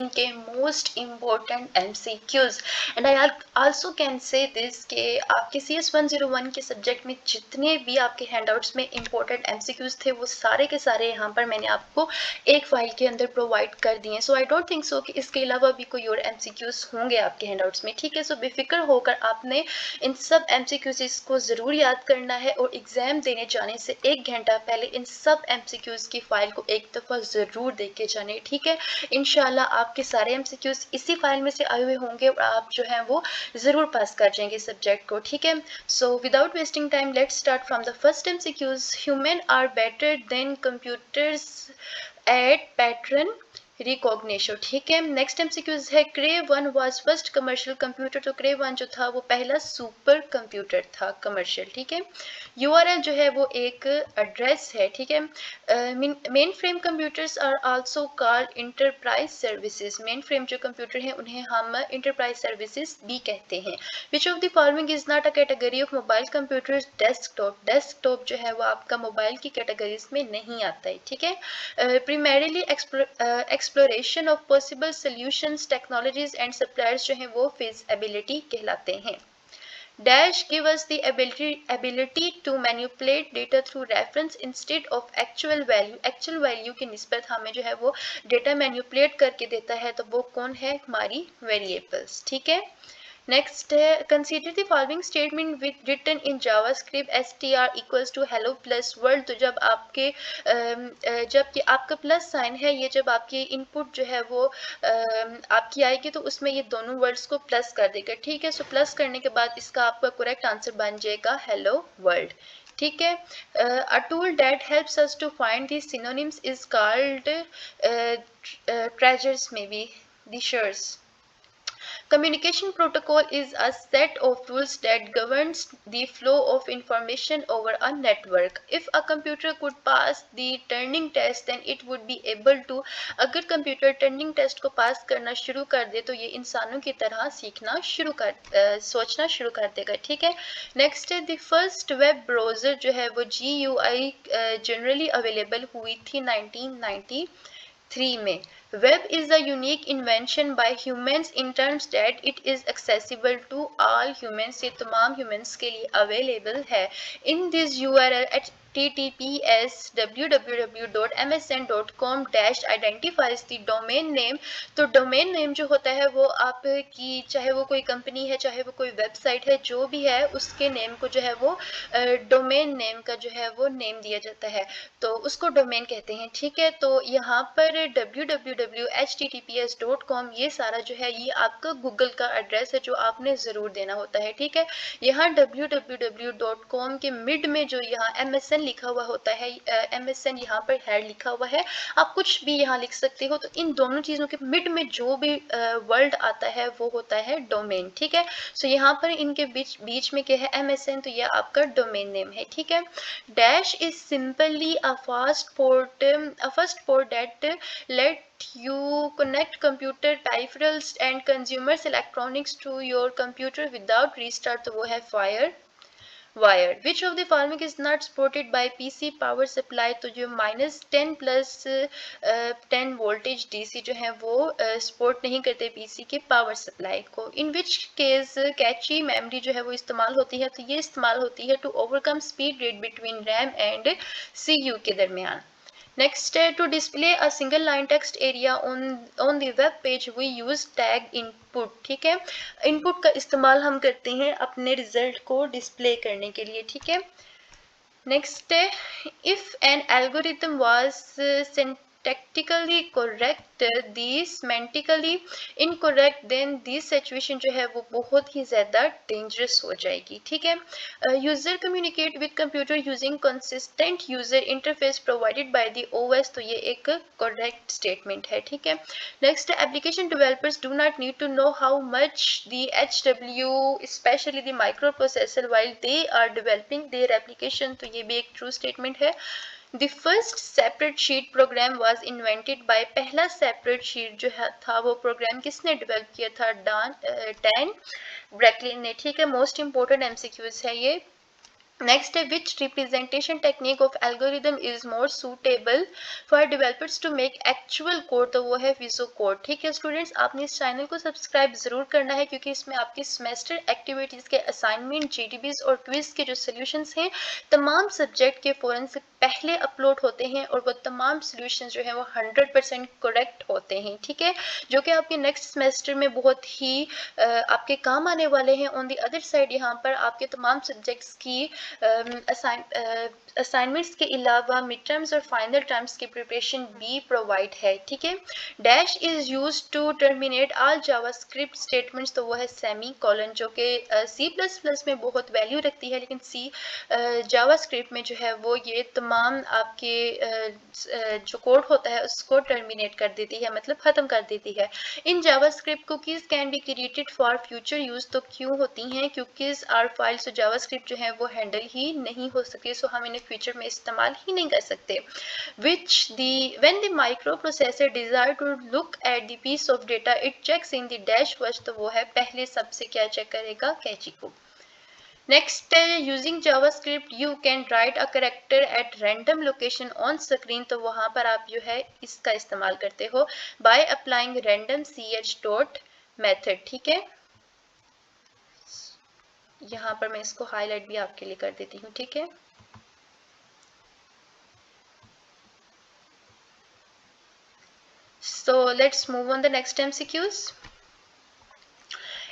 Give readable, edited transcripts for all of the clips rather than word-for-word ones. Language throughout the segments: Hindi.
के most important MCQs and I also can say this कि आपके CS 101 के सब्जेक्ट में जितने भी आपके हैंडआउट्स में इम्पोर्टेंट MCQs थे वो सारे के सारे यहाँ पर मैंने आपको एक फाइल के अंदर प्रोवाइड कर दिए। सो आई डोंट थिंक सो कि इसके अलावा भी कोई और MCQs होंगे आपके हैंडआउट्स में, ठीक है। सो बेफिक्र होकर आपने इन सब MCQs को ज़रूर याद करना है और एग्ज़ाम देने जाने से 1 घंटा पहले इन सब MCQs की फाइल को एक दफ़ा ज़रूर देख के जाने, ठीक है। इंशाल्लाह आपके सारे MCQs इसी फाइल में से आए हुए होंगे और आप जो है वो ज़रूर पास कर जाएंगे सब्जेक्ट को, ठीक है। So without wasting time let's start from the first MCQs। Human are better than computers at pattern recognition, ठीक है। नेक्स्ट MCQs है Cray 1 was first commercial computer. तो क्रे 1 जो था वो पहला सुपर कंप्यूटर था कमर्शियल, ठीक है। URL जो है वो एक एड्रेस है, ठीक है। Mainframe computers are also called enterprise services. Mainframe जो कंप्यूटर हैं उन्हें हम इंटरप्राइज सर्विसेज भी कहते हैं। Which of the following is not a category of mobile computers? Desktop. Desktop जो है वो आपका मोबाइल की कैटेगरीज में नहीं आता है, ठीक है। primarily exploration of possible solutions, technologies and suppliers जो हैं वो feasibility कहलाते हैं। Dash give us the ability to manipulate data through reference instead of actual value. Actual value की निस्बत हमें जो है वो data manipulate करके देता है, तो वो कौन है? हमारी variables, ठीक है। नेक्स्ट है consider the following statement with written in JavaScript str equals to hello plus world. तो जब आपके जब कि आपका प्लस साइन है, ये जब आपकी इनपुट जो है वो आपकी आएगी तो उसमें ये दोनों वर्ड्स को प्लस कर देगा, ठीक है। सो प्लस करने के बाद इसका आपका करेक्ट आंसर बन जाएगा हेलो वर्ल्ड, ठीक है। A tool that helps us to find the synonyms is called thesaurus, may be dishers. Communication protocol is a set of rules that governs the flow of information over a network. If a computer could pass the Turing test, then it would be able to. अगर कंप्यूटर टर्निंग टेस्ट को पास करना शुरू कर दे तो ये इंसानों की तरह सीखना शुरू कर सोचना शुरू कर देगा, ठीक है। नेक्स्ट है द फर्स्ट वेब ब्राउज़र जो है वो GUI जनरली अवेलेबल हुई थी 1993 में। Web is a unique invention by humans in terms that it is accessible to all humans. ये तमाम humans के लिए available है। In this URL https www.msn.com dash identifies the domain name। तो domain name जो होता है वो आपकी चाहे वो कोई कंपनी है चाहे वो कोई वेबसाइट है, जो भी है उसके नेम को जो है वो डोमेन नेम का जो है वो नेम दिया जाता है, तो उसको डोमेन कहते हैं, ठीक है। तो यहाँ पर www.https.com ये सारा जो है ये आपका गूगल का एड्रेस है जो आपने ज़रूर देना होता है, ठीक है। यहाँ www.com के मिड में जो यहाँ MSN लिखा हुआ होता है, MSN यहाँ पर हेड लिखा हुआ है, आप कुछ भी यहाँ लिख सकते हो। तो इन दोनों चीज़ों के मिड में जो भी वर्ड आता है वो होता है डोमेन, ठीक है। सो यहाँ पर इनके बीच में क्या है? MSN, तो ये आपका डोमेन नेम है, ठीक है। Dash is simply a first port that let you connect computer peripherals and consumers electronics to your computer without restart, तो वो है wire. Which of the following is not supported by PC power supply? तो जो -10 प्लस 10 वोल्टेज DC जो है वो सपोर्ट नहीं करते PC के पावर सप्लाई को। इन विच केस कैची मेमोरी जो है वो इस्तेमाल होती है? तो ये इस्तेमाल होती है to overcome speed rate between RAM and CPU के दरमियान। Next, to display a single line text area on the web page we use tag input, ठीक है। इनपुट का इस्तेमाल हम करते हैं अपने रिजल्ट को डिस्प्ले करने के लिए, ठीक है। नेक्स्ट है if an algorithm was syntactically correct the semantically incorrect then this situation जो है वो बहुत ही ज़्यादा dangerous हो जाएगी, ठीक है। User communicate with computer using consistent user interface provided by the OS, तो ये एक correct statement है, ठीक है। Next, application developers do not need to know how much the HW especially the microprocessor while they are developing their application, तो ये भी एक true statement है। The first separate sheet program was invented by, पहला separate sheet जो था वो प्रोग्राम किसने डेवलप किया था? डैन ब्रैकलिन ने, ठीक है। मोस्ट इंपोर्टेंट MCQs है ये। नेक्स्ट है which representation technique of algorithm is more suitable for developers to make actual code, तो वो है विजो कोड। ठीक है स्टूडेंट्स, आपने इस चैनल को सब्सक्राइब जरूर करना है क्योंकि इसमें आपकी सेमेस्टर एक्टिविटीज के असाइनमेंट, जीडीबीज और क्विज के जो सोल्यूशंस हैं तमाम सब्जेक्ट के फ़ौरन से पहले अपलोड होते हैं और वो तमाम सोल्यूशन जो है वो 100% करेक्ट होते हैं। ठीक है, जो कि आपके नेक्स्ट सेमेस्टर में बहुत ही आपके काम आने वाले हैं। ऑन दी अदर साइड यहाँ पर आपके तमाम सब्जेक्ट्स की असाइनमेंट्स के अलावा मिड टर्म्स और फाइनल टर्म्स की प्रिपरेशन भी प्रोवाइड है। ठीक है, dash is use to terminate all JavaScript statements, तो वो है सेमी कॉलन, जो कि सी प्लस प्लस में बहुत वैल्यू रखती है लेकिन सी जावास्क्रिप्ट में जो है वो ये तमाम आपके जो कोड होता है उसको टर्मिनेट कर देती है, मतलब ख़त्म कर देती है। In JavaScript cookies can be created for future use, तो क्यों होती हैं? कुकीज़ आर फाइल्स, तो जावास्क्रिप्ट जो है वो हैंडल ही नहीं हो सकती, सो हम इन्हें फ्यूचर में इस्तेमाल ही नहीं कर सकते। विच दी व्हेन द माइक्रो प्रोसेसर desire to look at the piece of data it checks in the dash first, तो वो है पहले सबसे क्या चेक करेगा? कैची को। नेक्स्ट है using JavaScript you can write a character at random location on screen, तो वहां पर आप जो है इसका इस्तेमाल करते हो by applying random ch dot method. ठीक है, यहाँ पर मैं इसको हाईलाइट भी आपके लिए कर देती हूँ। ठीक है, so let's move on the next MCQs.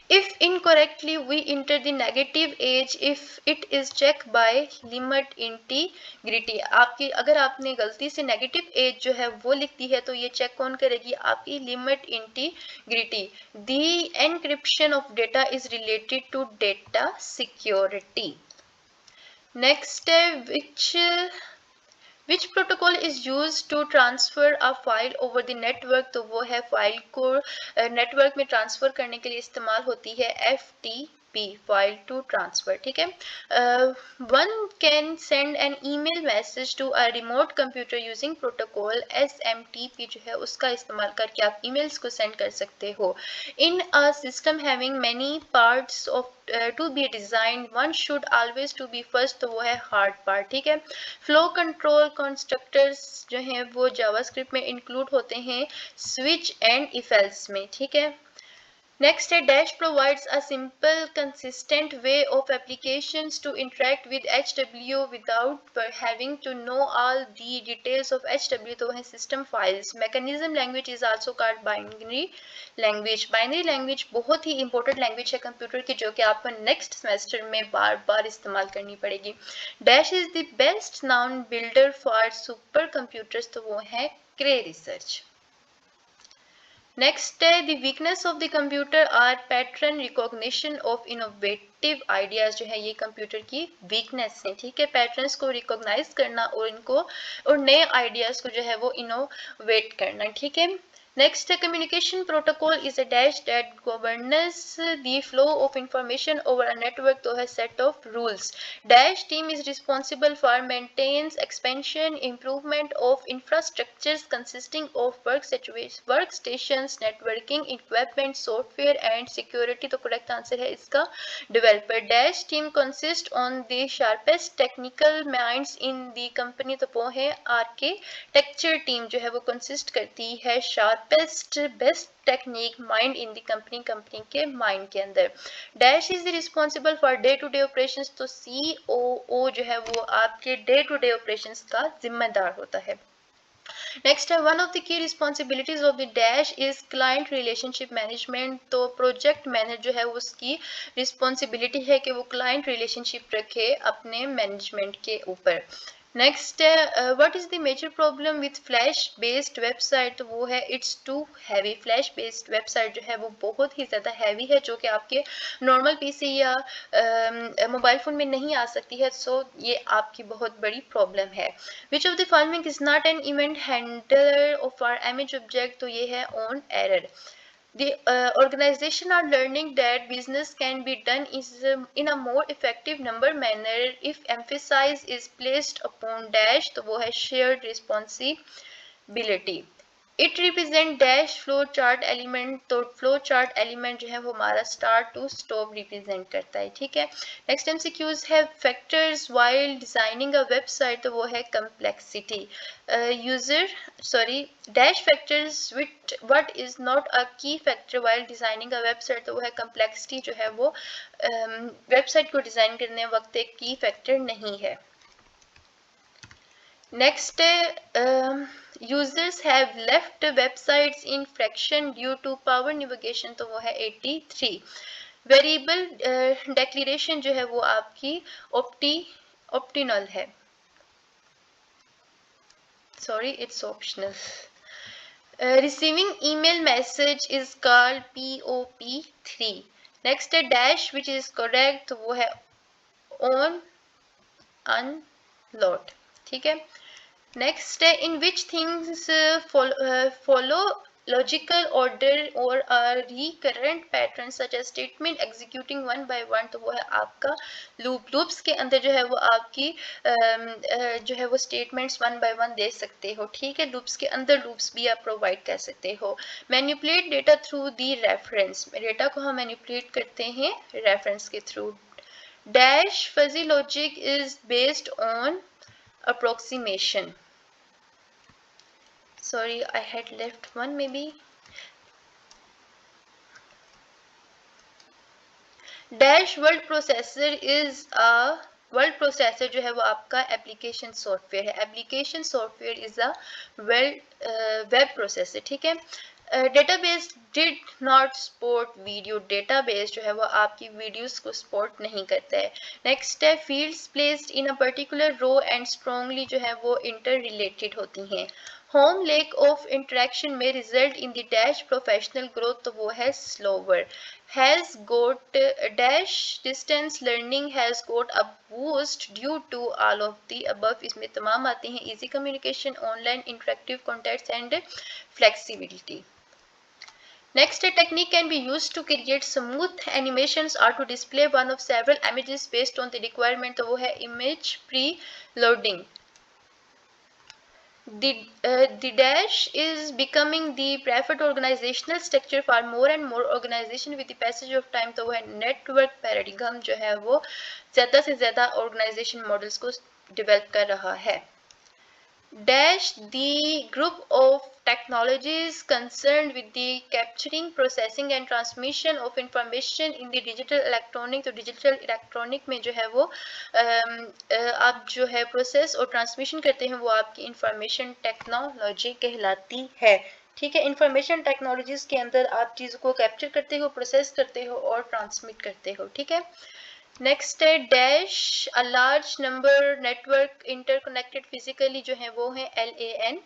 If incorrectly we enter the negative age, if it is checked by limit integrity, आपकी अगर आपने गलती से नेगेटिव एज जो है वो लिख दी है तो ये चेक कौन करेगी? आपकी limit integrity. The encryption of data is related to data security. Next है which protocol is use to transfer a file over the network, तो वो है फाइल को नेटवर्क में ट्रांसफर करने के लिए इस्तेमाल होती है FTP, फाइल टू ट्रांसफर। ठीक है, one can send an email message to a remote computer using protocol SMTP, जो है उसका इस्तेमाल करके आप ईमेल्स को सेंड कर सकते हो। In a system having many parts of to be design one should always to be first, तो वो है हार्ड पार्ट। ठीक है, फ्लो कंट्रोल कंस्ट्रक्टर्स जो हैं वो जावास्क्रिप्ट में इंक्लूड होते हैं स्विच एंड इफ एल्स में। ठीक है, नेक्स्ट है dash provides a simple consistent way of applications to interact with HW without having to know all the details of HW, तो है system files. Mechanism language is also called binary language. Binary language बहुत ही इंपॉर्टेंट लैंग्वेज है कंप्यूटर की, जो कि आपको नेक्स्ट सेमेस्टर में बार बार इस्तेमाल करनी पड़ेगी। Dash is the best known builder for super computers, तो वो है क्रे रिसर्च। नेक्स्ट है the weakness of the computer are pattern recognition of innovative ideas, जो है ये कंप्यूटर की वीकनेस है। ठीक है, पैटर्न्स को रिकॉग्नाइज करना और इनको और नए आइडियाज को जो है वो इनोवेट करना। ठीक है, नेक्स्ट है communication protocol is a dash that governs the flow of information over a network, तो है set of rules. Dash team is responsible for maintenance expansion improvement of infrastructures consisting of work stations networking equipment software and security, तो करेक्ट आंसर है इसका developer. Dash team consist on the sharpest technical minds in the company, तो वो है आर्किटेक्चर टीम जो है वो कंसिस्ट करती है sharpest best technique mind in the company के माइंड के अंदर। Dash is responsible for day to day operations, तो COO जो है वो आपके डे टू डे ऑपरेशंस का जिम्मेदार होता है। नेक्स्ट है वन ऑफ द की responsibilities of the dash is client relationship management, तो प्रोजेक्ट मैनेजर जो है उसकी रिस्पॉन्सिबिलिटी है कि वो क्लाइंट रिलेशनशिप रखे अपने मैनेजमेंट के ऊपर। नेक्स्ट है what is the major problem with flash based website, तो वो है it's too heavy. Flash based website जो है वो बहुत ही ज़्यादा हैवी है, जो कि आपके नॉर्मल PC या मोबाइल फ़ोन में नहीं आ सकती है, सो ये आपकी बहुत बड़ी प्रॉब्लम है। Which of the following is not an event handler of our image object, तो ये है on error. The organization are learning that business can be done in a more effective number manner if emphasis is placed upon dash, तो वो है shared responsibility. It represent dash flow chart element, तो फ्लो चार्ट एलिमेंट जो है वो हमारा स्टार्ट टू स्टॉप रिप्रेजेंट करता है, ठीक है। नेक्स्ट एमसीक्यूज है factors while designing a website, तो वो है complexity, user sorry dash factors which what is not a key factor while designing a website, तो वो है कम्प्लेक्सिटी जो है वो वेबसाइट को डिजाइन करने वक्त एक की फैक्टर नहीं है। Next users have left websites in fraction due to power navigation, तो वो है 83। वेरिएबल डिक्लेरेशन जो है वो आपकी ऑप्टिनल है, sorry it's optional. Receiving email message is called POP3। Next है डैश विच इज करेक्ट, तो वो है ऑन अनलोड, ठीक है। Next, in which things follow logical order or a recurrent pattern such as statement executing one by one, तो वो है आपका loop। loops के अंदर जो है वो आपकी जो है वो statements one by one दे सकते हो, ठीक है। loops के अंदर loops भी आप provide कर सकते हो। manipulate data through the reference, data को हम manipulate करते हैं reference के through। dash fuzzy logic is based on approximation, sorry I had left one maybe। dash word processor is a word processor जो है वो आपका एप्लीकेशन सॉफ्टवेयर है, application software is a web processor, ठीक है। Database did not support video, database जो है वो आपकी वीडियोस को सपोर्ट नहीं करता है। नेक्स्ट है fields placed in a particular row and strongly जो है वो इंटर रिलेटेड होती हैं। होम लेक ऑफ इंटरेक्शन में result in the dash professional growth, तो वो है slower. Has got dash distance learning has got a boost due to all of the above, इसमें तमाम आते हैं easy communication, online interactive contacts and flexibility. Next, a technique can be used to create smooth animations or to display one of several images based on the requirement, तो वो है image preloading। The dash is becoming the preferred organizational structure for more and more organization with the passage of time, तो वो है network paradigm जो है वो ज़्यादा से ज़्यादा organization models को develop कर रहा है। Dash the group of technologies concerned with the capturing, processing and transmission of information in the digital electronic, तो digital electronic में जो है वो आप जो है प्रोसेस और ट्रांसमिशन करते हैं वो आपकी इंफॉर्मेशन टेक्नोलॉजी कहलाती है, ठीक है। इंफॉर्मेशन टेक्नोलॉजीज के अंदर आप चीज़ों को कैप्चर करते हो, प्रोसेस करते हो और ट्रांसमिट करते हो, ठीक है। नेक्स्ट है dash a large number network interconnected physically, जो है वो है LAN।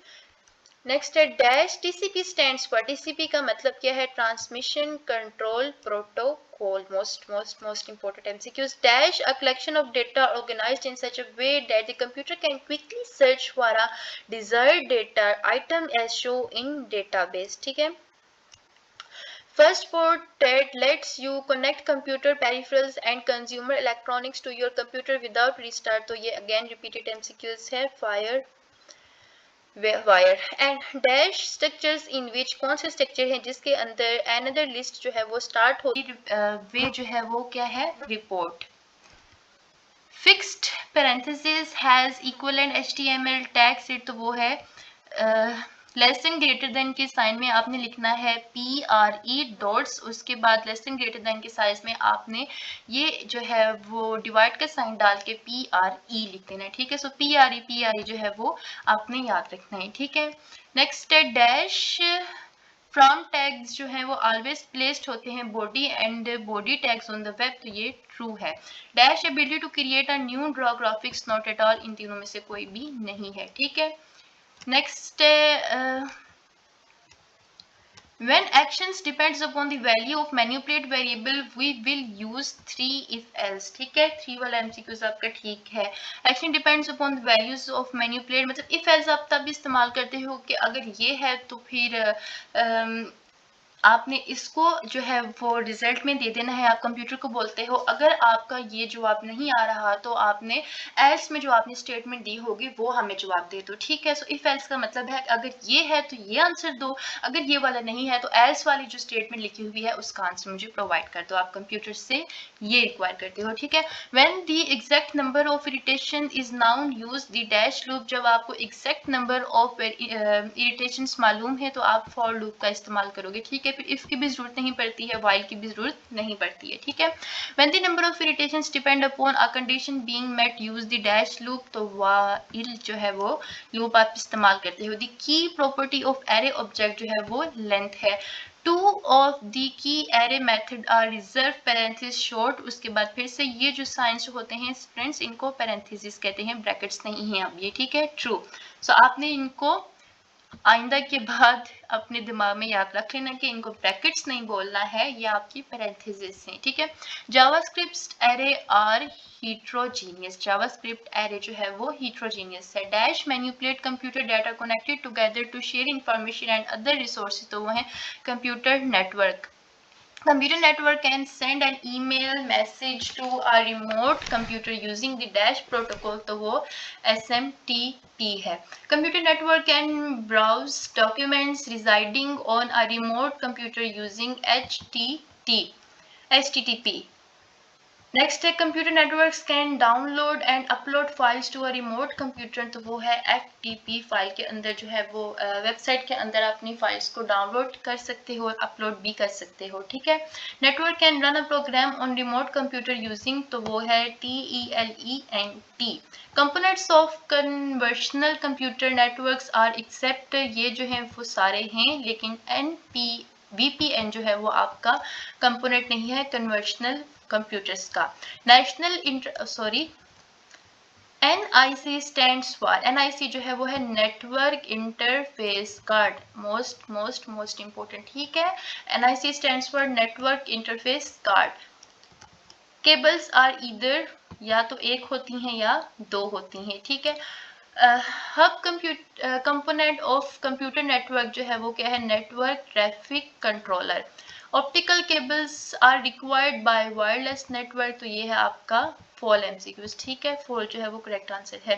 नेक्स्ट है dash TCP stands for, TCP का मतलब क्या है, transmission control protocol. Most important MCQs। Dash a collection of data organized in such a way that the computer can quickly search for a desired data item as show in database, ठीक है। First port that lets you connect computer peripherals and consumer electronics to your computer without restart, तो ये again repeated MCQs है। Fire wire and dash structures in which, कौन से structure है जिसके अंदर another list जो है वो start होती वे जो है वो क्या है, report। Fixed parenthesis has equivalent HTML tag set, तो वो है लेस देन ग्रेटर देन के साइन में आपने लिखना है PRE डॉट्स, उसके बाद लेस देन ग्रेटर देन के साइज में आपने ये जो है वो डिवाइड का साइन डाल के PRE लिख देना है, ठीक है। सो PRE जो है वो आपने याद रखना है, ठीक है। नेक्स्ट है डैश फ्रॉम टैग्स जो है वो ऑलवेज प्लेस्ड होते हैं body and body tags on the web, तो ये ट्रू है। Dash ability to create a new draw graphics not at all, इन तीनों में से कोई भी नहीं है, ठीक है। Next when actions depends upon the value of manipulate variable we will use 3 if else, ठीक है। 3 वाला MCQ आपका ठीक है। action depends upon the values of manipulate मतलब if else आप तब इस्तेमाल करते हो कि अगर ये है तो फिर आपने इसको जो है वो रिजल्ट में दे देना है। आप कंप्यूटर को बोलते हो अगर आपका ये जवाब नहीं आ रहा तो आपने एल्स में जो आपने स्टेटमेंट दी होगी वो हमें जवाब दे दो, ठीक है। सो इफ एल्स का मतलब है अगर ये है तो ये आंसर दो, अगर ये वाला नहीं है तो एल्स वाली जो स्टेटमेंट लिखी हुई है उसका आंसर मुझे प्रोवाइड कर दो। आप कंप्यूटर से ये रिक्वायर करते हो, ठीक है। When the exact number of irritation is noun use the dash loop. जब आपको एग्जैक्ट नंबर ऑफ इरिटेशन मालूम है तो आप फॉर लूप का इस्तेमाल करोगे, ठीक है। फिर इफ की भी जरूरत नहीं पड़ती है, वाइल की भी जरूरत नहीं पड़ती है, ठीक है। When the number of iterations depend upon a condition being met use the dash loop. तो वाइल जो है वो लूप आप इस्तेमाल करते हो। The key property of array object जो है वो लेंथ है। Two of the key array method are reserve parenthesis short. उसके बाद फिर से ये जो साइंस होते हैं फ्रेंड्स इनको पैरेंथेसिस कहते हैं, ब्रैकेट्स नहीं है अब ये, ठीक है, ट्रू। सो आपने इनको आइंदा के बाद अपने दिमाग में याद रख लेना कि इनको ब्रैकेट्स नहीं बोलना है, ये आपकी पैरेंथेसिस हैं, ठीक है। JavaScript array are heterogeneous। JavaScript array जो है वो heterogeneous है। Dash manipulate computer data connected together to share information and other resources. तो वो है computer network. Computer network can send an email message to a remote computer using the dash protocol। तो वो SMTP है। Computer network can browse documents residing on a remote computer using HTTP। Next है computer networks can download and upload files to a remote computer. तो वो है FTP। फाइल के अंदर जो है वो वेबसाइट के अंदर अपनी फाइल्स को डाउनलोड कर सकते हो, अपलोड भी कर सकते हो, ठीक है। Network can run a program on remote computer using. तो वो है TELENT। Components of conversional computer networks are except. ये जो है वो सारे हैं लेकिन VPN जो है वो आपका कंपोनेंट नहीं है कन्वर्शनल कंप्यूटर्स का। NIC स्टैंड्स फॉर, NIC जो है वो है network interface card. Most important, ठीक है। NIC stands for network interface card. Cables are either, या तो एक होती हैं या दो होती हैं, ठीक है। Hub component of computer network जो है वो क्या है, network traffic controller. Optical cables are required by wireless network. तो ये है आपका फॉल MCQs, ठीक है। फॉल जो है वो करेक्ट आंसर है,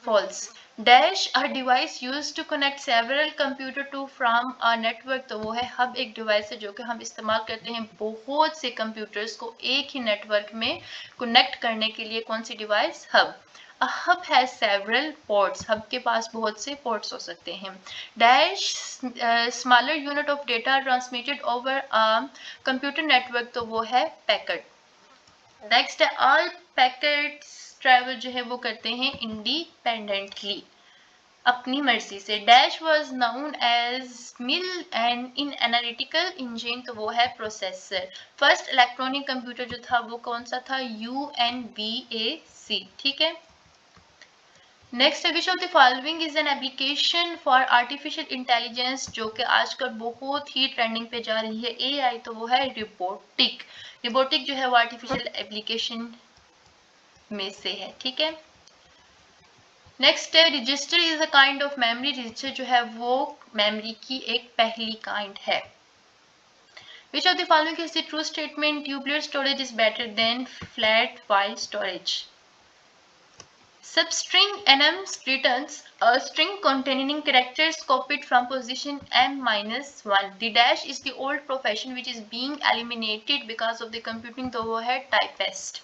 false. Dash a device use to connect several computer to from a network. तो वो है हब, एक डिवाइस है जो कि हम इस्तेमाल करते हैं बहुत से कंप्यूटर्स को एक ही नेटवर्क में कनेक्ट करने के लिए। कौन सी device, hub. A hub has several ports। Hub के पास बहुत से ports हो सकते हैं। Dash smaller unit of data transmitted over a computer network। तो वो है packet। नेक्स्ट है all packets travel जो है वो करते हैं independently, अपनी मर्जी से। Dash was known as mill and in analytical engine. तो वो है प्रोसेसर। फर्स्ट इलेक्ट्रॉनिक कंप्यूटर जो था वो कौन सा था, UNBAC, ठीक है। नेक्स्ट है which of the following is an application for artificial intelligence, जो कि आजकल बहुत ही ट्रेंडिंग पे जा रही है, AI। तो वो है रोबोटिक। रोबोटिक जो है वो आर्टिफिशियल एप्लीकेशन में से है, ठीक है। नेक्स्ट है register is a kind of memory. Register जो है वो मेमोरी की एक पहली काइंड है। Which of the following is the true statement? Tubular storage is better than flat file storage. Substring enums returns a string containing characters copied from position m-1. The dash is the old profession which is being eliminated because of the computing। तो वो है typist।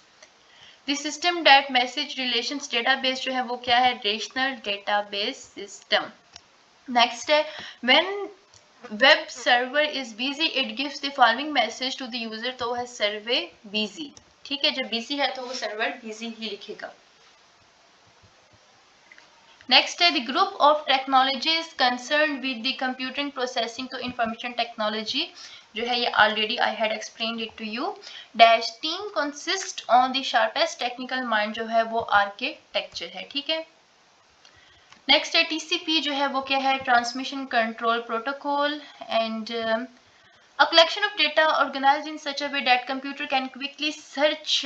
The system that message relations database जो है वो क्या है, relational database system। Next है when web server is busy it gives the following message to the user। तो वो है सर्वे busy, ठीक है। जब busy है तो वो सर्वर busy ही लिखेगा। नेक्स्ट है the group of technologies concern with the computing processing. तो इंफॉर्मेशन टेक्नोलॉजी जो है ये already I had explained it to you. Dash team consist on the sharpest technical mind. जो है वो आर्किटेक्चर है, ठीक है। नेक्स्ट है TCP जो है वो क्या है, transmission control protocol. And A collection of data organized in such a way that computer can quickly search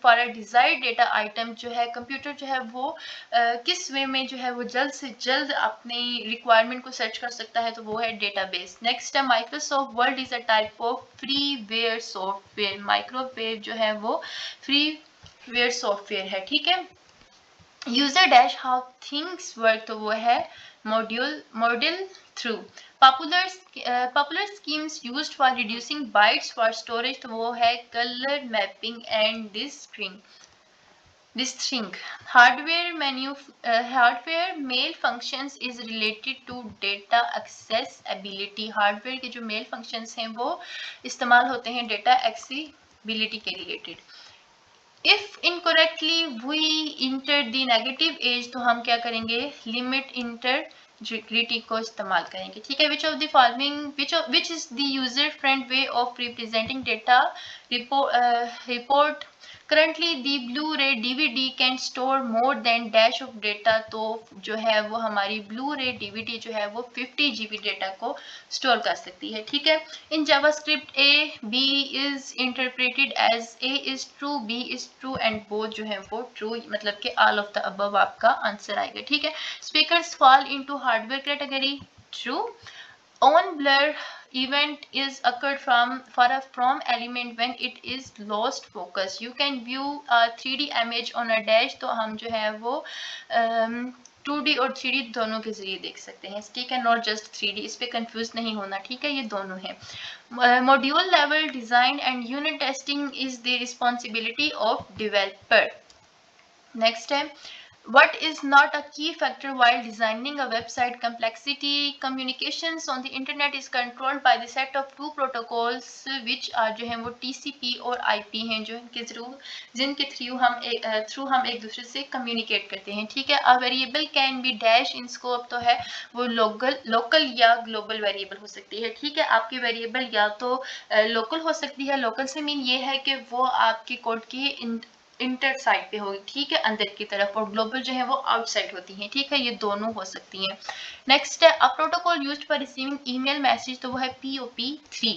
for a desired data item. जो है कंप्यूटर जो है वो किस वे में जो है वो जल्द से जल्द अपनी रिक्वायरमेंट को सर्च कर सकता है, तो वो है डेटाबेस। नेक्स्ट है Microsoft word is a type of freeware software. Microware जो है वो फ्रीवेयर सॉफ्टवेयर है, ठीक है। User dash how things work, तो वो है module through. Popular schemes used for reducing bytes for storage, तो वो है colour mapping and dithering. Hardware mail functions is related to data accessibility. Hardware के जो मेल फंक्शंस हैं वो इस्तेमाल होते हैं डेटा एक्सेसिबिलिटी के related. If incorrectly we enter the negative age, तो हम क्या करेंगे, लिमिट इंटरग्रिटी को इस्तेमाल करेंगे, ठीक है। Which of the following which is the user friend way of representing data report. Currently the blue ray DVD can store more than dash of data, तो जो है वो हमारी ब्लू रे डीवीडी जो है वो 50 GB डेटा को स्टोर कर सकती है, ठीक है। In JavaScript A B is interpreted as A is true, B is true and both जो है वो ट्रू, मतलब कि ऑल ऑफ द अबव आपका आंसर आएगा, ठीक है। Speakers fall into hardware category, true. On blur event is occurred from element when it is lost focus. You can view a 3D image on a dash, तो हम जो है वो 2D और 3D दोनों के जरिए देख सकते हैं, ठीक है, नॉट जस्ट 3D। इस पे कंफ्यूज नहीं होना, ठीक है, ये दोनों है। Module level design and unit testing is the responsibility of developer. Next है what is not a key factor while designing a website? Complexity. Communications on the internet is controlled by the set of two protocols which are जो हैं वो TCP और IP हैं, जो जिनके थ्रू हम एक दूसरे से कम्युनिकेट करते हैं, ठीक है। A variable can be dash in scope, तो है वो लोकल या ग्लोबल वेरिएबल हो सकती है, ठीक है। आपकी वेरिएबल या तो लोकल हो सकती है, लोकल से मीन ये है कि वो आपके कोड की इंटर साइड पे होगी, ठीक है, अंदर की तरफ, और ग्लोबल जो है वो आउटसाइड होती है, ठीक है, ये दोनों हो सकती हैं। नेक्स्ट है a protocol used for receiving email message, तो वो है POP3।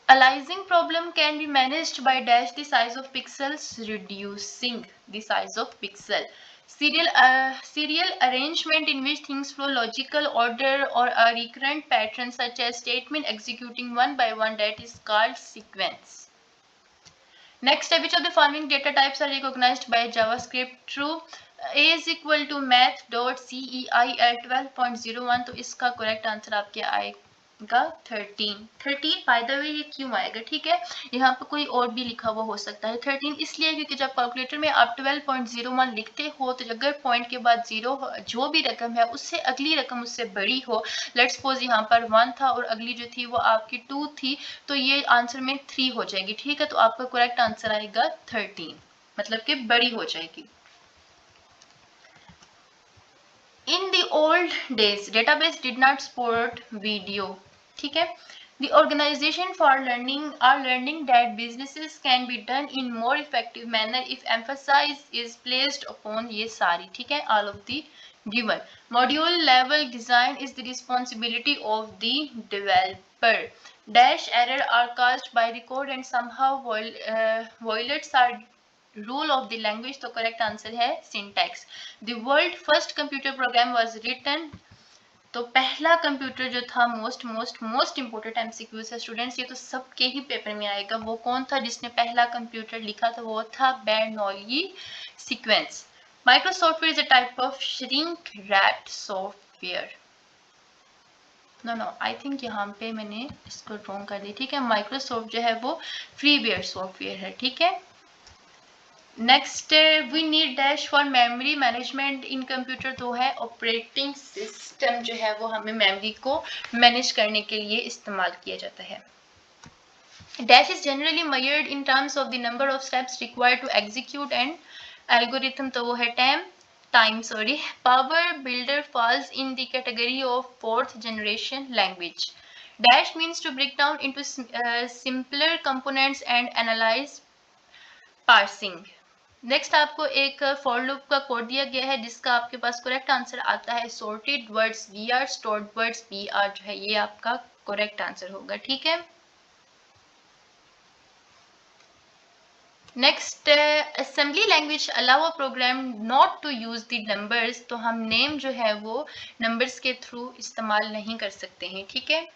Aliasing problem can be managed by dash the size of pixels, reducing the size of pixel. Serial arrangement in which things flow logical order or a recurrent pattern such as statement executing one by one, that is called sequence. Next, which of the following data types are recognized by JavaScript? True. A is equal to math.cei at 12.01, तो इसका correct answer आपके आएगा 13। 13 by the way ये क्यों आएगा, ठीक है, यहाँ पर कोई और भी लिखा हुआ हो सकता है। 13 इसलिए क्योंकि जब कैलकुलेटर में आप 12.01 लिखते हो, तो अगर पॉइंट के बाद 0 जो भी रकम है उससे अगली रकम उससे बड़ी हो, लेट्स सपोज यहाँ पर 1 था और अगली जो थी वो आपकी 2 थी, तो ये आंसर में 3 हो जाएगी, ठीक है। तो आपका करेक्ट आंसर आएगा 13, मतलब कि बड़ी हो जाएगी। In the old days, database did not support video, ठीक है। The organization for learning are learning that businesses can be done in more effective manner if emphasis is placed upon ये सारी, ठीक है, all of the given. Module level design is the responsibility of the developer. Dash error are caused by the code and somehow violates are rule of the language, तो correct answer है syntax. The world first computer program was written, तो पहला कंप्यूटर जो था मोस्ट इंपोर्टेंट MCQ है स्टूडेंट्स, ये तो सबके ही पेपर में आएगा। वो कौन था जिसने पहला कंप्यूटर लिखा था? वो था Bernoulli sequence. Micro software is a type of shrink wrapped software. No I think यहाँ पे मैंने इसको रॉन्ग कर दी, ठीक है। माइक्रोसॉफ्ट जो है वो फ्रीवेयर सॉफ्टवेयर है, ठीक है। Next we need dash for memory management in computer, तो है ऑपरेटिंग सिस्टम जो है वो हमें मेमोरी को मैनेज करने के लिए इस्तेमाल किया जाता है। Dash is generally measured in terms of the number of steps required to execute and algorithm, तो वो है time sorry. Power builder falls in the category of 4th generation language. Dash means to break down into simpler components and analyze parsing. Next आपको एक फॉर लूप का कोड दिया गया है जिसका आपके पास करेक्ट आंसर आता है sorted words we are, stored words be are, जो है ये आपका करेक्ट आंसर होगा, ठीक है। Next, assembly language allow a program not to use the numbers, तो हम नेम जो है वो नंबर्स के थ्रू इस्तेमाल नहीं कर सकते हैं, ठीक है।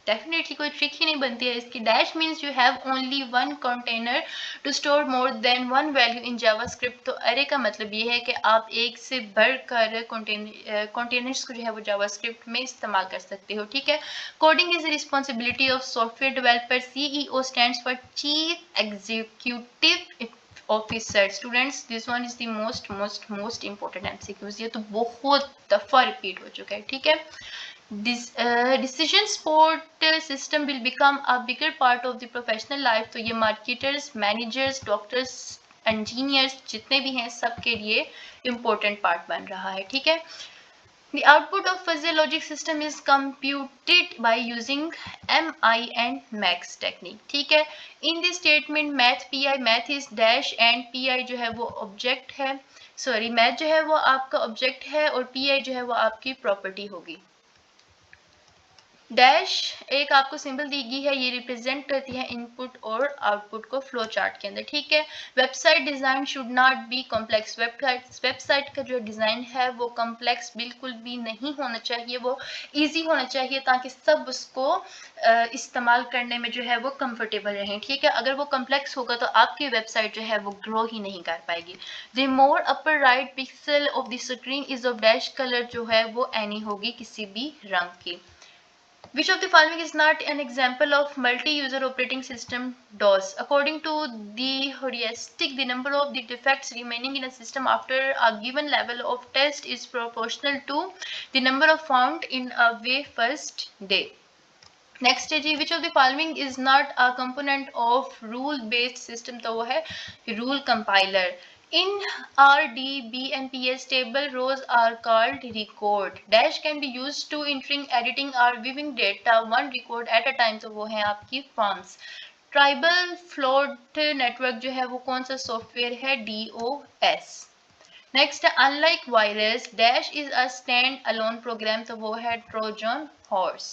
डेफिनेटली कोई ट्रिक ही नहीं बनती है इसकी। Dash means you have only one container to store more than one value in JavaScript, तो अरे का मतलब ये है कि आप एक से बढ़कर कंटेनर्स को जो है वो जावास्क्रिप्ट में इस्तेमाल कर सकते हो, ठीक है। Coding is responsibility of software developer, CEO stands for chief executive officer. Students, this one is the most important MCQs, ये तो बहुत दफा रिपीट हो चुका है, ठीक है। Decision support system will become a bigger part of the professional life, तो ये मार्केटर्स, मैनेजर्स, डॉक्टर्स, इंजीनियर्स जितने भी हैं सबके लिए important part बन रहा है, ठीक है। The output of fuzzy logic system is computed by using MI and max technique, ठीक है। In this statement math pi, math is dash and pi जो है वो object है, सॉरी math जो है वो आपका object है और pi जो है वो आपकी property होगी। डैश एक आपको सिंबल दी गई है, ये रिप्रेजेंट करती है इनपुट और आउटपुट को फ्लो चार्ट के अंदर, ठीक है। Website design should not be complex, website का जो डिजाइन है वो कॉम्प्लेक्स बिल्कुल भी नहीं होना चाहिए, वो इजी होना चाहिए ताकि सब उसको इस्तेमाल करने में जो है वो कंफर्टेबल रहें, ठीक है। अगर वो कॉम्प्लेक्स होगा तो आपकी वेबसाइट जो है वो ग्रो ही नहीं कर पाएगी। The more upper right pixel of the screen is of dash colour, जो है वो एनी होगी किसी भी रंग की। Which of the following is not an example of multi-user operating system DOS? According to the heuristic, the number of the defects remaining in a system after a given level of test is proportional to the number of found in a way first day. Next है जी, which of the following is not a component of rule based system, तो वो है rule compiler. In RDB and PS table rows are called record. Dash can be used to entering, editing or viewing data one record at a time, तो वो है आपकी forms. ट्राइबल फ्लोट नेटवर्क जो है वो कौन सा सॉफ्टवेयर है, DOS। नेक्स्ट है unlike virus, dash is a stand alone program, तो वो है Trojan horse.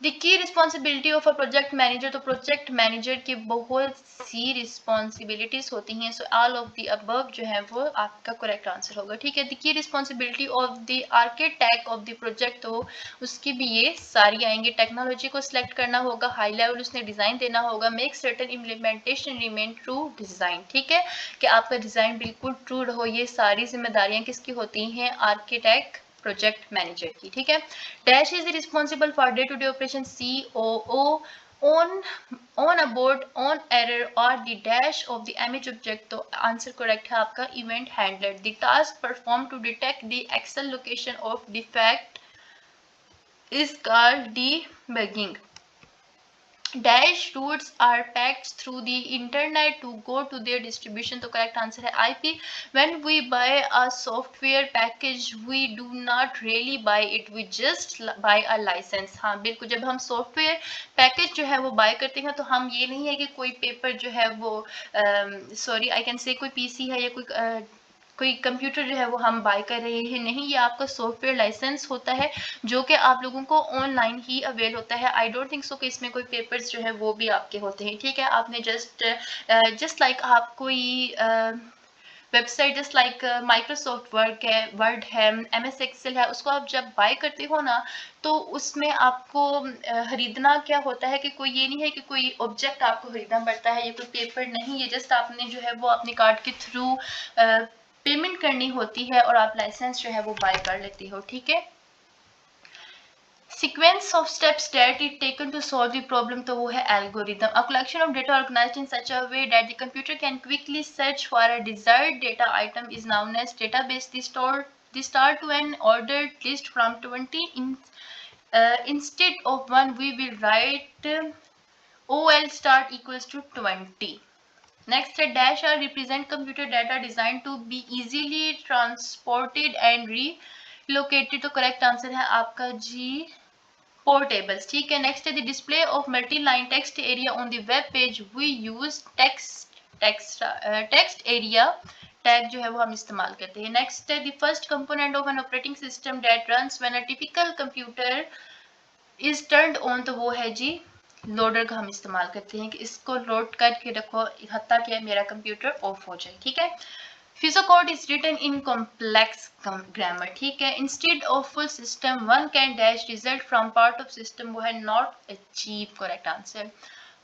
The key responsibility of a project manager, तो प्रोजेक्ट मैनेजर की बहुत सी रिस्पॉन्सिबिलिटीज होती हैं, so all of the above जो है वो आपका करेक्ट आंसर होगा, ठीक है। The key responsibility of the architect of the project, तो उसकी भी ये सारी आएंगे। टेक्नोलॉजी को सिलेक्ट करना होगा, हाई लेवल उसने डिजाइन देना होगा, make certain implementation remain true design, ठीक है, कि आपका डिजाइन बिल्कुल ट्रू रहो। ये सारी जिम्मेदारियां किसकी होती हैं, आर्किटेक्ट प्रोजेक्ट मैनेजर की, ठीक है। Dash is responsible for day to day operation, COO on a board on error or the dash of the image object, तो आंसर करेक्ट है आपका event handler. The task perform to detect the exact location of defect is called debugging. Dash routes are packed through the internet to go to their distribution, तो correct answer है IP. When we buy a software package we do not really buy it, we just buy a license। हाँ बिल्कुल, जब हम सॉफ्टवेयर पैकेज जो है वो बाय करते हैं तो हम ये नहीं है कि कोई पेपर जो है वो सॉरी आई कैन से कोई पीसी है या कोई कंप्यूटर जो है वो हम बाय कर रहे हैं, नहीं, ये आपका सॉफ्टवेयर लाइसेंस होता है जो कि आप लोगों को ऑनलाइन ही अवेल होता है। आई डोंट थिंक सो कि इसमें कोई पेपर्स जो है वो भी आपके होते हैं, ठीक है। आपने जस्ट लाइक आप कोई website just like Microsoft word है, MS एक्सेल है, उसको आप जब बाय करते हो ना तो उसमें आपको खरीदना क्या होता है कि कोई ये नहीं है कि कोई ऑब्जेक्ट आपको खरीदना पड़ता है, ये कोई पेपर नहीं, ये जस्ट आपने जो है वो अपने कार्ड के थ्रू पेमेंट करनी होती है और आप लाइसेंस जो है वो बाय कर लेती हो, ठीक है। sequence of steps that it taken to solve the problem, तो वो है algorithm. A collection of data organized in such a way that the computer can quickly search for a desired data item is known as database. The start to an ordered list from 20 instead of 1 we will write OL start equals to 20. Next है dash are represent computer data designed to be easily transported and relocated, तो correct answer है आपका G portables, ठीक है। नेक्स्ट है the display of multi line text area on the web page we use text text area tag जो है वो हम इस्तेमाल करते हैं। नेक्स्ट है the first component of an operating system that runs when a typical computer is turned on, तो वो है जी लोडर का हम इस्तेमाल करते हैं कि इसको लोड करके रखो हत्ता कि मेरा कंप्यूटर ऑफ हो जाए। ठीक है। FISO code is written in complex grammar, ठीक है। Instead of full system, one can dash result from part of system, वो है not achieve correct answer।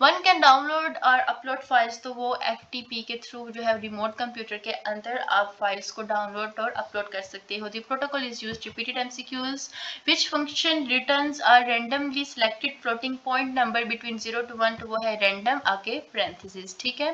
One can download और अपलोड फाइल्स, तो वो FTP के थ्रू जो है रिमोट कंप्यूटर के अंदर आप फाइल्स को डाउनलोड और अपलोड कर सकते हो। The protocol is used repeated MCQs which function returns are randomly selected floating point number between 0 to 1, तो वो है रैंडम आगे पैरेंथेसिस। ठीक है।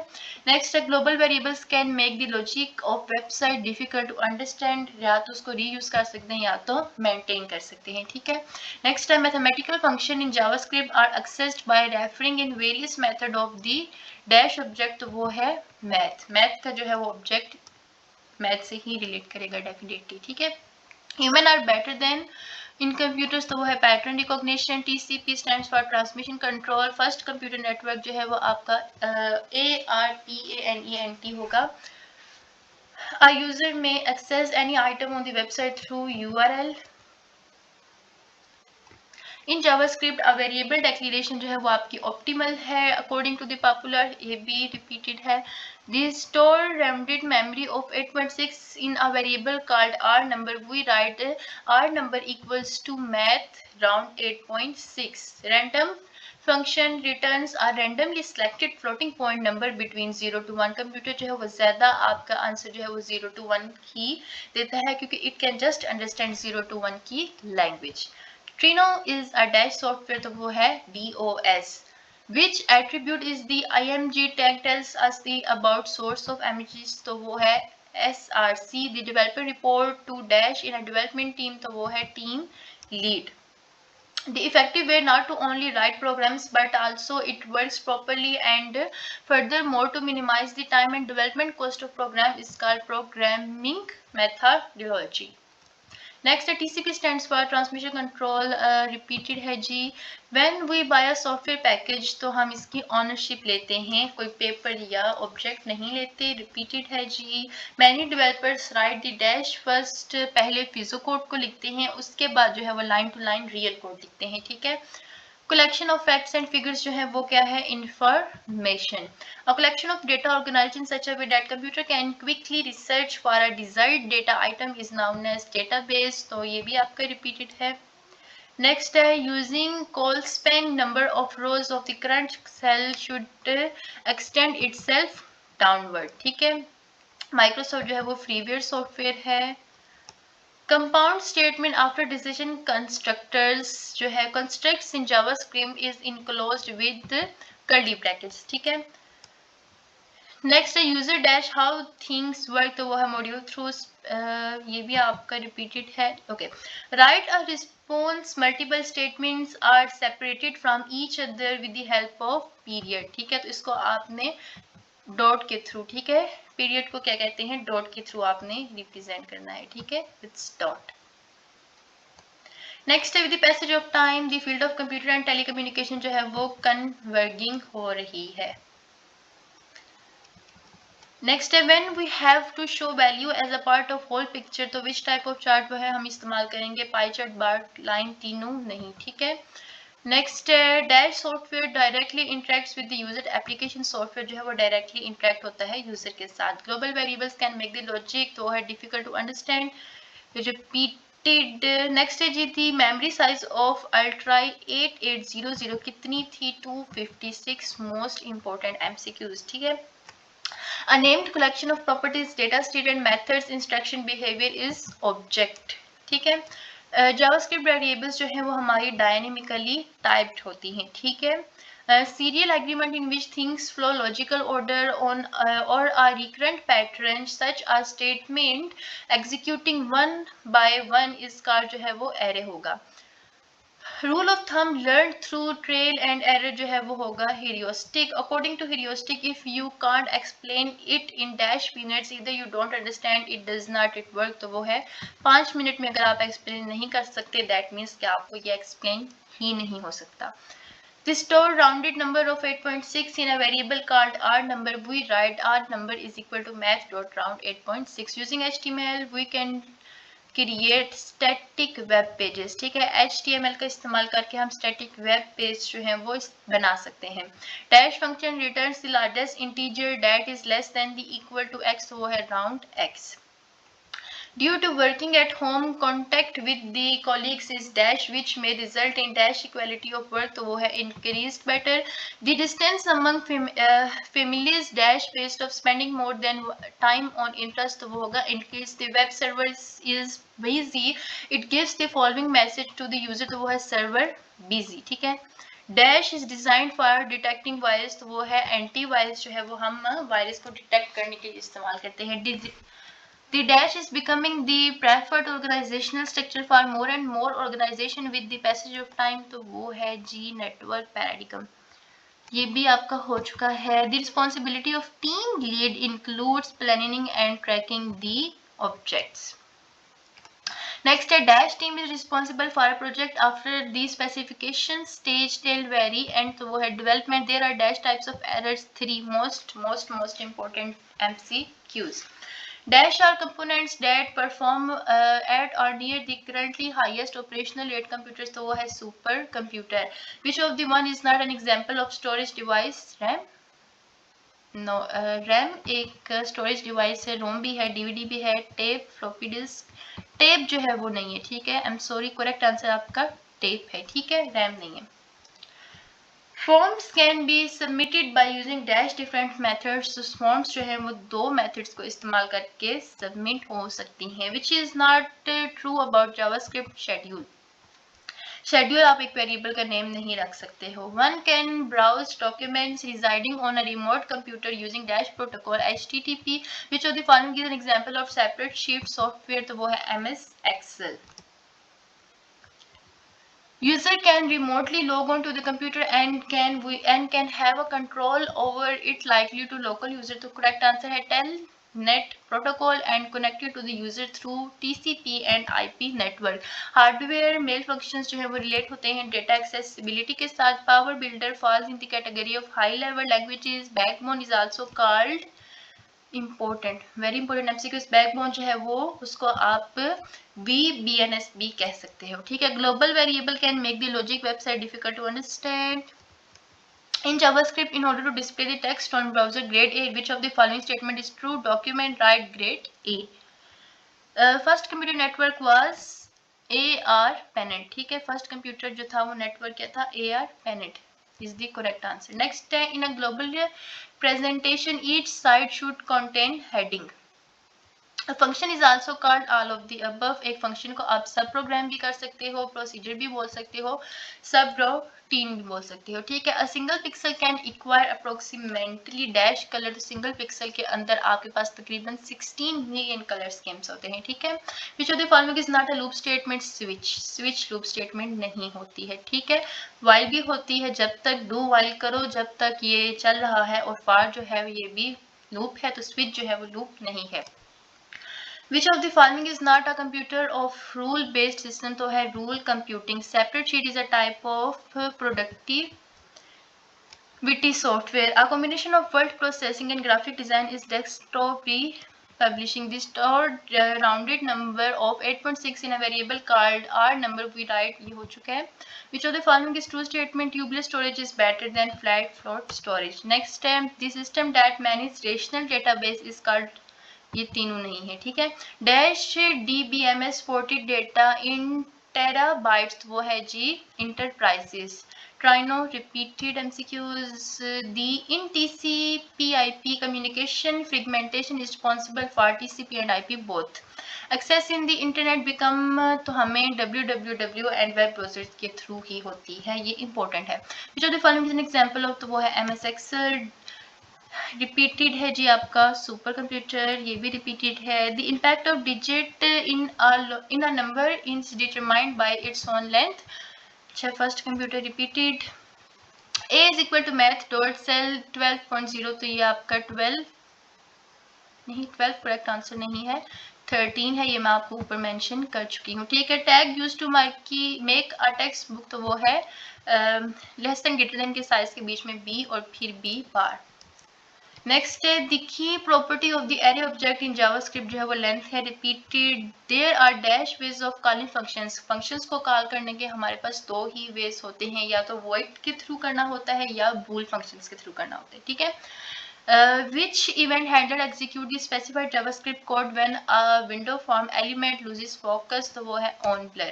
नेक्स्ट है global variables can make the logic of website difficult to understand, या तो उसको रीयूज कर सकते हैं या तो मेंटेन कर सकते हैं। ठीक है। नेक्स्ट है mathematical function in JavaScript are accessed by referring in various method of the dash object, तो वो है मैथ का जो है वो ऑब्जेक्ट मैथ से ही रिलेट करेगा डेफिनेटली। ठीक है। Human are better than in computers, तो वो है pattern recognition. TCP stands for transmission control. First computer network जो है वो आपका ARPANENT होगा। A user may access any item on the website through URL। In JavaScript a variable declaration जो है वो आपकी ऑप्टिमल है अकॉर्डिंग टू द पॉपुलर, ये भी रिपीटेड है। The store rounded memory of 8.6 in a variable called R number, we write R number equals to math round 8.6। Random function returns are randomly selected floating point number between 0 to 1। Computer जो है वो ज्यादा आपका आंसर जो है वो 0 to 1 ही देता है क्योंकि it can just understand 0 to 1 की language. Trino is a dash software, तो वो है DOS। Which attribute is the IMG tag tells us the about source of images, तो वो है SRC। The developer report to dash in a development team, तो वो है team lead। The effective way not to only write programs but also it works properly and furthermore to minimize the time and development cost of program is called programming methodology। Next है TCP stands for transmission control, repeated है जी। When we buy a software package, तो हम इसकी ऑनरशिप लेते हैं, कोई पेपर या ऑब्जेक्ट नहीं लेते। रिपीटेड है जी। Many developers write the dash first, पहले फिजो कोड को लिखते हैं उसके बाद जो है वो line to line real code लिखते हैं। ठीक है। collection of facts and figures जो है वो क्या है information। A collection of data organized in such a way that computer can quickly research for a desired data item is known as database, तो ये भी आपका repeated है। Next है using Colespan number of rows of the current cell should extend itself downward। ठीक है। Microsoft जो है वो freeware सॉफ्टवेयर है। Compound statement after decision constructors जो है constructs in JavaScript is enclosed with curly brackets. ठीक है। नेक्स्ट है user dash how things work, तो वो है मॉड्यूल थ्रू, ये भी आपका रिपीटेड है। Okay. Right a response multiple statements are separated from each other with the help of period. ठीक है। तो इसको आपने डॉट के थ्रू, ठीक है, पीरियड को क्या कहते हैं, डॉट के थ्रू आपने रिप्रेजेंट करना है। ठीक है। It's dot. नेक्स्ट है with the passage of time the field of computer and telecommunication जो है वो कन्वर्जिंग हो रही है। नेक्स्ट है when we have to show value as a part of whole picture, तो विच टाइप ऑफ चार्ट वो है हम इस्तेमाल करेंगे, पाई चार्ट, बार लाइन, तीनों नहीं। ठीक है। नेक्स्ट है dash software directly interacts with the user, application software जो है वो डायरेक्टली इंटरेक्ट होता है यूजर के साथ। Global variables can make the logic, तो है difficult to understand, repeated. Next है जी थी मेमोरी साइज ऑफ अल्ट्रा 8800 कितनी थी, 256। Most important MCQs। ठीक है। A named collection of properties, data state and methods, instruction behavior is object। ठीक है। जावास्क्रिप्ट वेरिएबल्स जो है वो हमारी डायनेमिकली टाइप्ड होती हैं। ठीक है। serial agreement in which things flow logical order on or a recurrent pattern such as statement executing one by one is called जो है वो array होगा। Rule of thumb learn through trial and error जो है वो होगा heuristic. According to heuristic if you can't explain it in dash minutes either you don't understand it does not it work, तो वो है 5 मिनट में अगर आप एक्सप्लेन नहीं कर सकते दैट मीन्स कि आपको ये एक्सप्लेन ही नहीं हो सकता। The store rounded number of 8.6 in a variable called R number. We write R number is equal to math.round 8.6. Using HTML we can create static web pages. ठीक है, HTML का इस्तेमाल करके हम स्टैटिक वेब पेज जो है वो बना सकते हैं। Dash function returns the largest integer that is less than the equal to x, वो है round x। Due to working at home, contact with the colleagues is dash which may result in dash equality of work, तो वो है increased better. The distance among families dash based of spending more than time on interest, तो वो होगा increase. The web server is busy, it gives the following message to the user, तो वो है server busy। ठीक है, dash is designed for detecting virus, तो वो है एंटी वायरस जो है वो हम वायरस को डिटेक्ट करने के लिए इस्तेमाल करते हैं। The dash is becoming the preferred organizational structure for more and more organization with the passage of time, तो वो है G network paradigm। ये भी आपका हो चुका है। The responsibility of team lead includes planning and tracking the objects। Next, a dash team is responsible for a project after the specification stage till vary, and तो वो है development। There are dash types of errors, 3 most important MCQs। Dash are components that perform at or near the currently highest operational rate computers, तो वो है super computer। Which of the one is not an example of storage device? RAM? No, RAM एक storage device है, ROM भी है, DVD भी है, tape, floppy disk। टेप जो है वो नहीं है। ठीक है, I am sorry, correct answer आपका टेप है। ठीक है, रैम नहीं है। Forms can be submitted by using dash different methods, तो फॉर्म्स जो है वो 2 मेथड्स को इस्तेमाल करके सबमिट हो सकती हैं। Which is not true about JavaScript schedule. Schedule आप एक वेरिएबल का नेम नहीं रख सकते हो। One can browse documents residing on a remote computer using dash protocol HTTP। Which of the following is an example of separate sheet software, तो वो है MS Excel। User can remotely log on to the computer and can have a control over it likely to local user, तो correct answer है Telnet protocol and connected to the user through TCP and IP network। Hardware mail functions जो है वो रिलेट होते हैं डेटा एक्सेसिबिलिटी के साथ। Power builder falls in the category of high level languages। Backbone is also called important, very important MCQ। Backbone जो है वो उसको आप VBNSB कह सकते हो। ठीक है, global variable can make the logic website difficult to understand. In JavaScript, in order to display the text on browser grade A, which of the following statement is true? Document write grade A। First computer network was AR पेनेट। ठीक है, फर्स्ट कंप्यूटर जो था वो नेटवर्क क्या था? AR पेनेट is the correct answer। Next, in a global presentation, each slide should contain heading। A function is also called all of the above। एक फंक्शन को आप सब प्रोग्राम भी कर सकते हो, प्रोसीजर भी बोल सकते हो, सब रूटीन भी बोल सकते हो। ठीक है, a single pixel can acquire approximately dash colour. तो सिंगल पिक्सल के अंदर आपके पास तकरीबन 16 मिलियन कलर स्कीम्स होते हैं। ठीक है, which of the following is not a loop statement? Switch loop statement नहीं होती है। ठीक है, वाइल भी होती है, जब तक डू वाइल करो जब तक ये चल रहा है, और फार जो है ये भी लूप है, तो स्विच जो है वो लूप नहीं है। Which of the following is not a computer of rule based system? तो है rule computing। Separate sheet is a type of productivity software। A combination of word processing and graphic design is desktop publishing। The stored rounded number of 8.6 in a variable called R number we write, ये हो चुका है। Which of the following is true statement? Tubular storage is better than flat float storage। Next, the system that manages relational database is called, ये तीनों नहीं है। ठीक है, dash DBMS supported data in terabytes, वो है जी इंटरप्राइजेस। ट्राइनो repeated MCQs। The in TCP/IP communication fragmentation is responsible for TCP and IP both। Access in the internet become, तो हमें www एंड वेब ब्राउजर्स के थ्रू ही होती है, ये इंपॉर्टेंट है। Which of the following is an example of, तो वो है MS Excel। रिपीटेड है जी आपका सुपर कंप्यूटर, ये भी रिपीटेड है। The impact of digit in a number is determined by its own length. अच्छा, first computer repeated. A is equal to math dot ceil 12.0, तो ये आपका 12 नहीं, 12 करेक्ट आंसर नहीं है। 13 है, ये मैं आपको ऊपर मेंशन कर चुकी हूँ, ठीक है। Tag use to make a text book, तो वो है लेस देन ग्रेटर देन के साइज के बीच में बी और फिर बी बार। नेक्स्ट है the key property of the array object in JavaScript, जो है वो लेंथ है। Repeated there are dash ways of calling functions, functions को कॉल करने के हमारे पास दो ही वेज होते हैं, या तो वॉइड के थ्रू करना होता है या बूल फंक्शंस के थ्रू करना होता है, ठीक है। Which event handler execute the specified JavaScript code when a window form element loses focus, तो वो है on blur।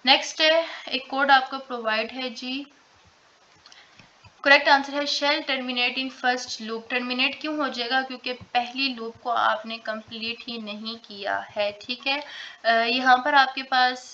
नेक्स्ट है एक कोड आपको प्रोवाइड है जी, करेक्ट आंसर है shell terminate in first loop. Terminate क्यों हो जाएगा, क्योंकि पहली लूप को आपने कंप्लीट ही नहीं किया है, ठीक है। यहाँ पर आपके पास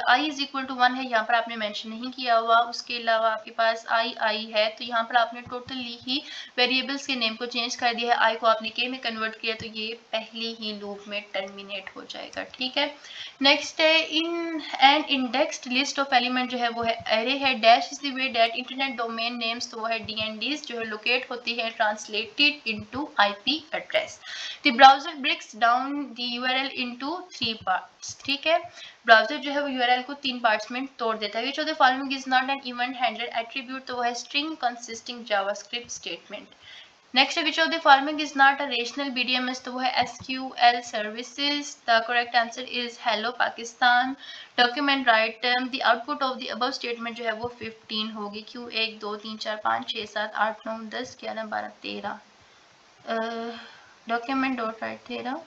आई इज इक्वल टू 1 है, यहाँ पर आपने मेंशन नहीं किया हुआ। उसके अलावा आपके पास आई है, तो यहाँ पर आपने टोटली ही वेरिएबल्स के नेम को चेंज कर दिया है, आई को आपने के में कन्वर्ट किया, तो ये पहली ही लूप में टर्मिनेट हो जाएगा, ठीक है। नेक्स्ट है in an indexed list of element, जो है वो है एरे है। Dash is the way that internet domain names, तो वो है डीएनडीज, जो है लोकेट होती है translated into IP address. The browser breaks down the URL into 3 parts, ठीक है। ब्राउजर जो है वो यूआरएल को 3 पार्ट्स में तोड़ देता है। Which of the following is not an event handler attribute, तो वो है string consisting JavaScript statement. Next which of the following is not a rational BDMS, तो वो है SQL services. The correct answer is hello Pakistan. Document write the output of the above statement, जो है वो 15 होगी। क्यों 1 2 3 4 5 6 7 8 9 10 11 12 13 डॉक्यूमेंट डॉट राइट 13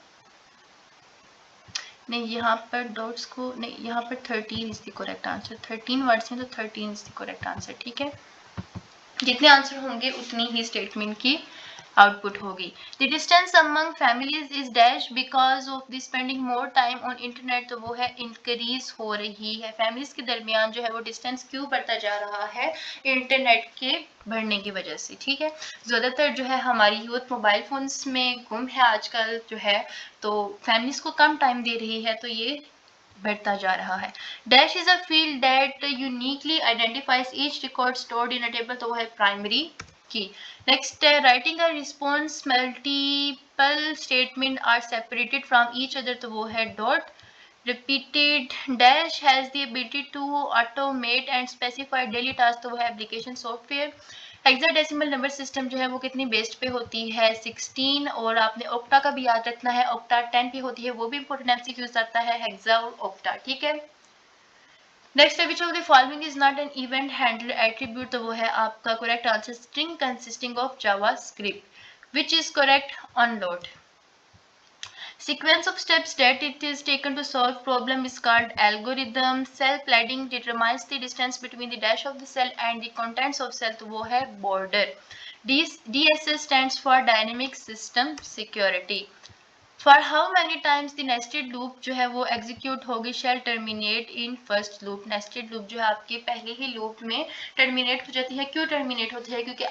नहीं, यहाँ पर डॉट्स को नहीं, यहाँ पर 13 is the correct answer. 13 words हैं तो 13 इज द करेक्ट आंसर, ठीक है। जितने आंसर होंगे उतनी ही स्टेटमेंट की आउटपुट होगी। The distance among families is dash because of the spending more time on internet, तो वो है इंक्रीज हो रही है। फैमिलीज के दरमियान जो है वो डिस्टेंस क्यों बढ़ता जा रहा है, इंटरनेट के बढ़ने की वजह से, ठीक है। ज़्यादातर जो है हमारी यूथ मोबाइल फोन्स में गुम है आजकल जो है, तो फैमिलीज को कम टाइम दे रही है, तो ये बढ़ता जा रहा है। Dash is a field that uniquely identifies each record stored in a table, तो वो है प्राइमरी की। नेक्स्ट है writing a response multiple statement are separated from each other, तो वो है dot. Repeated dash has the ability to automate and specify daily task, तो वो है application software. Hexadecimal number system जो है वो कितनी बेस्ड पे होती है, 16। और आपने ऑक्टा का भी याद रखना है, ऑक्टा 10 पे होती है, वो भी इंपॉर्टेंट एमसीक्यूज आता है, हेक्सा और ऑक्टा, ठीक है। नेक्स्ट है which of the following is not an event handler attribute, तो वो है आपका correct answer string consisting of JavaScript. Which is correct unload. Sequence of steps that it is taken to solve problem is called algorithm. Cell padding determines the distance between the dash of the cell and the contents of cell, तो वो है border. DSS stands for Dynamic System Security. For how many times the nested loop जो है वो execute होगी shall terminate in first loop. Nested loop जो है आपके पहले ही loop में terminate हो जाती है। क्यों terminate होती है, क्योंकि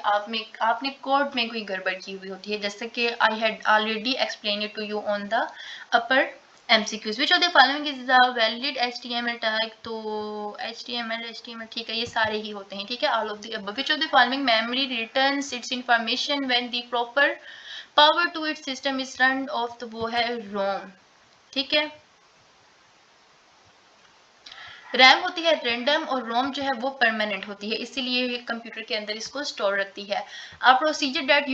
आपने कोड में कोई गड़बड़ की हुई होती है, जैसे कि I had already explained it to you on the upper MCQs. Which of the following is the valid HTML tag, तो HTML ठीक है, ये सारे ही होते हैं, ठीक है, all of the above. Which of the following memory returns its information when the proper power to it system is run off, तो वो है रोम, ठीक है। रैम होती है रैंडम और रोम जो है वो परमानेंट होती है, इसीलिए कंप्यूटर के अंदर इसको स्टोर रखती है। A procedure that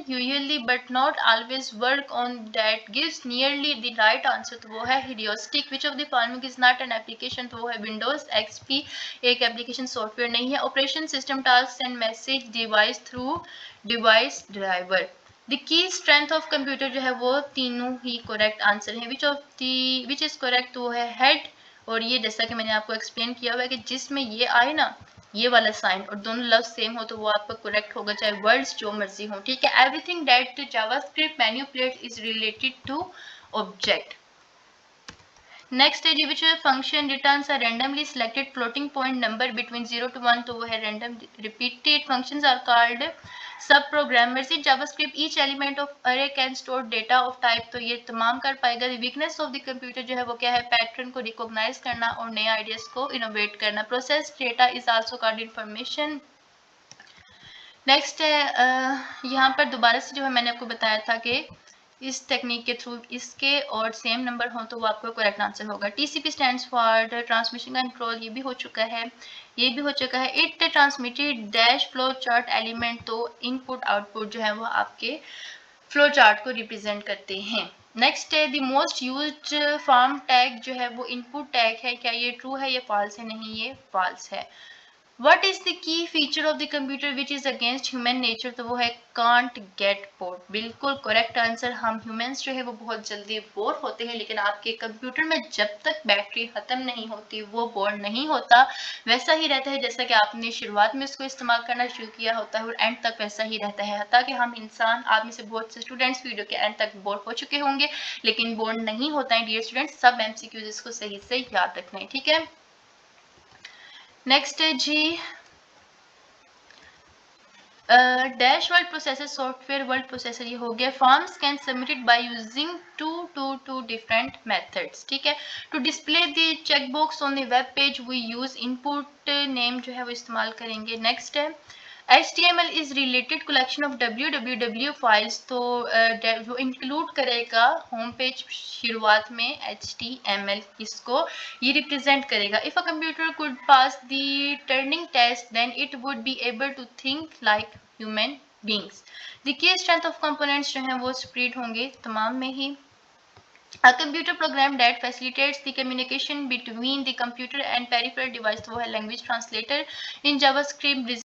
usually but not always work on that gives nearly the right answer, तो वो है heuristic. Which of the following is not an application, तो वो है विंडोज एक्सपी, एक एप्लीकेशन सॉफ्टवेयर नहीं है। Operation system task and message device through device driver. The key strength of computer जो है वो तीनों ही करेक्ट आंसर है। विच इज करेक्ट, तो वो है हेड। और ये जैसा कि मैंने आपको एक्सप्लेन किया हुआ है कि जिसमें ये आए ना, ये वाला साइन और दोनों लफ्ज सेम हो, तो वो आपका करेक्ट होगा, चाहे वर्ड्स जो मर्जी हो, ठीक है। Everything that JavaScript manipulate is related to object. Next है जी which function returns a randomly selected floating point number between 0 to 1, तो वो है random repeated. Functions are called sub programmers in JavaScript each element of array can store data of type, तो ये तमाम कर पाएगा। वीकनेस ऑफ द कंप्यूटर जो है वो क्या है, पैटर्न को रिकॉग्नाइज करना और नए आइडियाज को इनोवेट करना। Process data is also called information. Next है यहाँ पर दोबारा से जो है मैंने आपको बताया था कि इस टेक्निक के थ्रू इसके और सेम नंबर हो तो वो आपका करेक्ट आंसर होगा। TCP stands for transmission control, ये भी हो चुका है, ये भी हो चुका है। It transmitted dash flow chart element, तो इनपुट आउटपुट जो है वो आपके फ्लो चार्ट को रिप्रेजेंट करते हैं। नेक्स्ट है the most used form tag जो है वो इनपुट टैग है, क्या ये ट्रू है या फॉल्स है? नहीं, ये फॉल्स है। What is the key feature of the computer which is against human nature? तो वो है can't get bored। बिल्कुल करेक्ट आंसर। हम ह्यूमंस जो है वो बहुत जल्दी बोर होते हैं, लेकिन आपके कंप्यूटर में जब तक बैटरी खत्म नहीं होती वो बोर नहीं होता, वैसा ही रहता है जैसा कि आपने शुरुआत में इसको इस्तेमाल करना शुरू किया होता है और एंड तक वैसा ही रहता है। ताकि हम इंसान, आप में से बहुत से स्टूडेंट्स वीडियो के एंड तक बोर हो चुके होंगे, लेकिन बोर नहीं होता है डियर स्टूडेंट्स। सब MCQs इसको सही से याद रखना है, ठीक है। नेक्स्ट है जी dash word processor, software word processor, ये हो गया। Forms can submitted by using two different methods, ठीक है। To display the check box on the web page we use input name जो है वो इस्तेमाल करेंगे। नेक्स्ट है HTML is related collection of www files, तो वो इंक्लूड करेगा होम पेज शुरुआत में HTML, इसको ये रिप्रेजेंट करेगा। If a computer could pass the Turing test then it would be able to think like human beings. The key strength of components जो हैं वो स्प्रेड होंगे तमाम में ही। A computer program that facilitates the communication between the computer and peripheral device, तो वो है लैंग्वेज ट्रांसलेटर इन जावास्क्रिप्ट